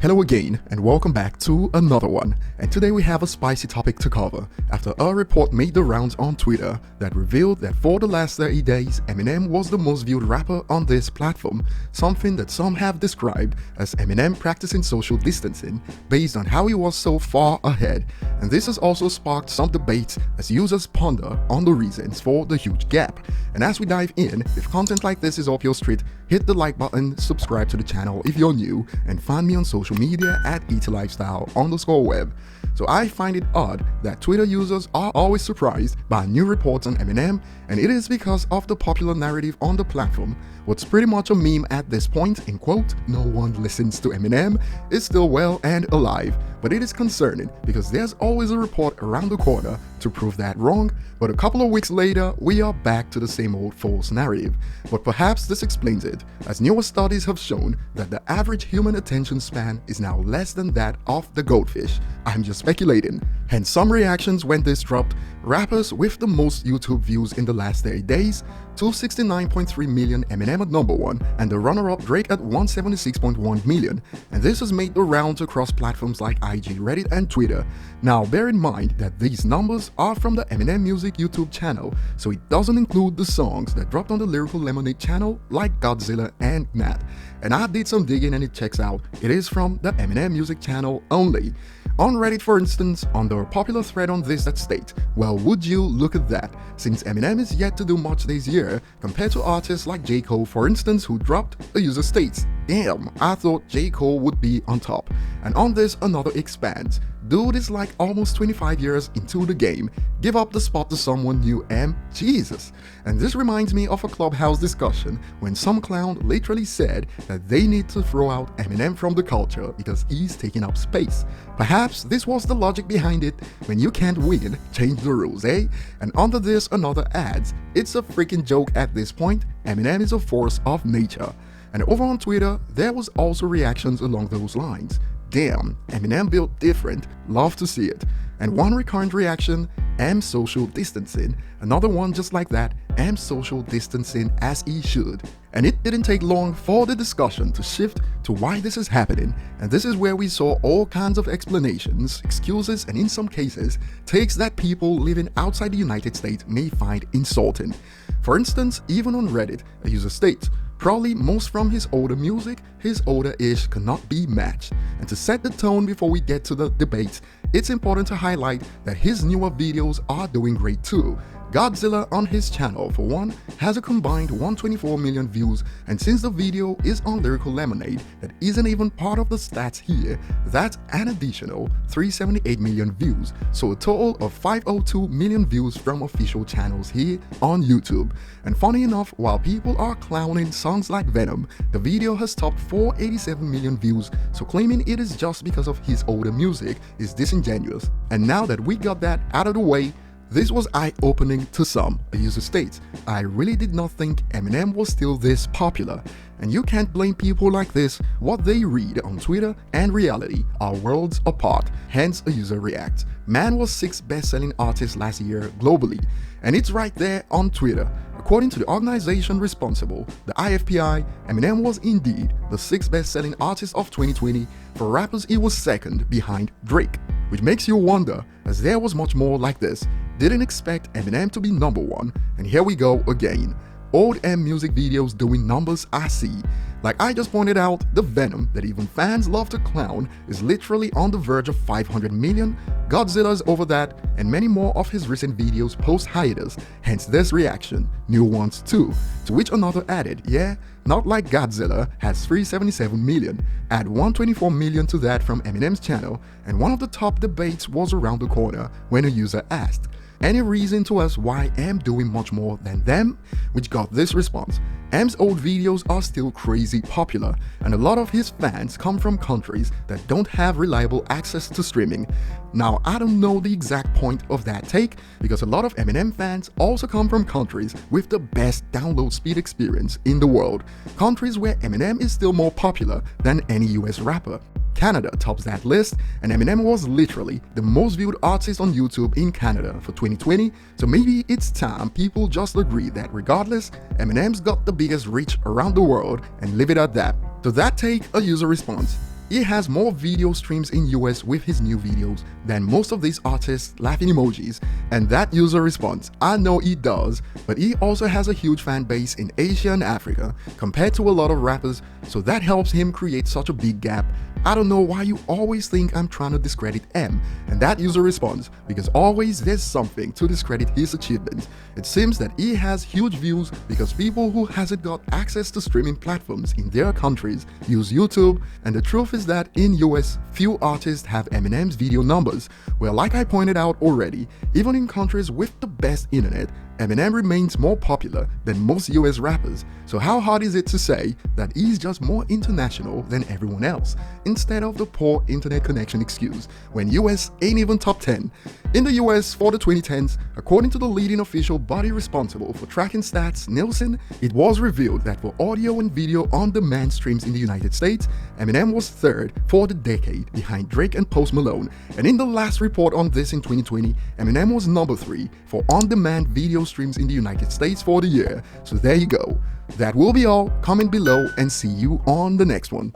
Hello again and welcome back to another one, and today we have a spicy topic to cover after a report made the rounds on Twitter that revealed that for the last 30 days Eminem was the most viewed rapper on this platform, something that some have described as Eminem practicing social distancing based on how he was so far ahead, and this has also sparked some debates as users ponder on the reasons for the huge gap. And as we dive in, if content like this is up your street, hit the like button, subscribe to the channel if you're new, and find me on social media at ETLifestyle_web. So I find it odd that Twitter users are always surprised by new reports on Eminem, and it is because of the popular narrative on the platform. What's pretty much a meme at this point, in quote, "no one listens to Eminem," is still well and alive. But it is concerning because there's always a report around the corner to prove that wrong, but a couple of weeks later, we are back to the same old false narrative. But perhaps this explains it, as newer studies have shown that the average human attention span is now less than that of the goldfish. I'm just speculating. Hence some reactions when this dropped. Rappers with the most YouTube views in the last 30 days, 269.3 million Eminem at number 1, and the runner-up Drake at 176.1 million, and this has made the rounds across platforms like IG, Reddit, and Twitter. Now bear in mind that these numbers are from the Eminem Music YouTube channel, so it doesn't include the songs that dropped on the Lyrical Lemonade channel like Godzilla and Nat. And I did some digging and it checks out, it is from the Eminem Music channel only. On Reddit, for instance, under a popular thread on this that states, well, would you look at that, since Eminem is yet to do much this year compared to artists like J. Cole, for instance, who dropped, a user states, damn, I thought J. Cole would be on top. And on this, another expands, dude is like almost 25 years into the game, give up the spot to someone new, Jesus. And this reminds me of a Clubhouse discussion when some clown literally said that they need to throw out Eminem from the culture because he's taking up space. Perhaps this was the logic behind it. When you can't win, change the rules, eh? And under this, another adds, it's a freaking joke at this point, Eminem is a force of nature. And over on Twitter, there was also reactions along those lines. Damn, Eminem built different, love to see it. And one recurrent reaction, am social distancing. Another one just like that, am social distancing as he should. And it didn't take long for the discussion to shift to why this is happening, and this is where we saw all kinds of explanations, excuses, and in some cases, takes that people living outside the United States may find insulting. For instance, even on Reddit, a user states, probably most from his older music, his older ish cannot be matched. And to set the tone before we get to the debate, it's important to highlight that his newer videos are doing great too. Godzilla on his channel, for one, has a combined 124 million views, and since the video is on Lyrical Lemonade that isn't even part of the stats here, that's an additional 378 million views, so a total of 502 million views from official channels here on YouTube. And funny enough, while people are clowning songs like Venom, the video has topped 487 million views, so claiming it is just because of his older music is disingenuous. And now that we got that out of the way, this was eye-opening to some. A user states, I really did not think Eminem was still this popular. And you can't blame people like this, what they read on Twitter and reality are worlds apart. Hence a user reacts, man was 6th best-selling artist last year globally. And it's right there on Twitter. According to the organization responsible, the IFPI, Eminem was indeed the 6th best-selling artist of 2020. For rappers, he was second behind Drake. Which makes you wonder, as there was much more like this. Didn't expect Eminem to be number 1, and here we go again. Old M music videos doing numbers I see. Like I just pointed out, the Venom that even fans love to clown is literally on the verge of 500 million, Godzilla's over that, and many more of his recent videos post-hiatus, hence this reaction, new ones too. To which another added, yeah, not like Godzilla has 377 million, add 124 million to that from Eminem's channel, and one of the top debates was around the corner when a user asked, any reason to us why M doing much more than them? Which got this response, M's old videos are still crazy popular, and a lot of his fans come from countries that don't have reliable access to streaming. Now I don't know the exact point of that take, because a lot of Eminem fans also come from countries with the best download speed experience in the world, countries where Eminem is still more popular than any US rapper. Canada tops that list, and Eminem was literally the most viewed artist on YouTube in Canada for 2020, so maybe it's time people just agree that regardless, Eminem's got the biggest reach around the world and leave it at that. To that take, a user response, he has more video streams in US with his new videos than most of these artists' laughing emojis, and that user response, I know he does, but he also has a huge fan base in Asia and Africa compared to a lot of rappers, so that helps him create such a big gap. I don't know why you always think I'm trying to discredit M, and that user responds, because always there's something to discredit his achievements. It seems that he has huge views because people who hasn't got access to streaming platforms in their countries use YouTube, and the truth is that in US, few artists have Eminem's video numbers, where like I pointed out already, even in countries with the best internet, Eminem remains more popular than most US rappers, so how hard is it to say that he's just more international than everyone else, instead of the poor internet connection excuse, when US ain't even top 10? In the US for the 2010s, according to the leading official body responsible for tracking stats, Nielsen, it was revealed that for audio and video on-demand streams in the United States, Eminem was third for the decade behind Drake and Post Malone, and in the last report on this in 2020, Eminem was number 3 for on-demand video streams in the United States for the year. So there you go. That will be all. Comment below and see you on the next one.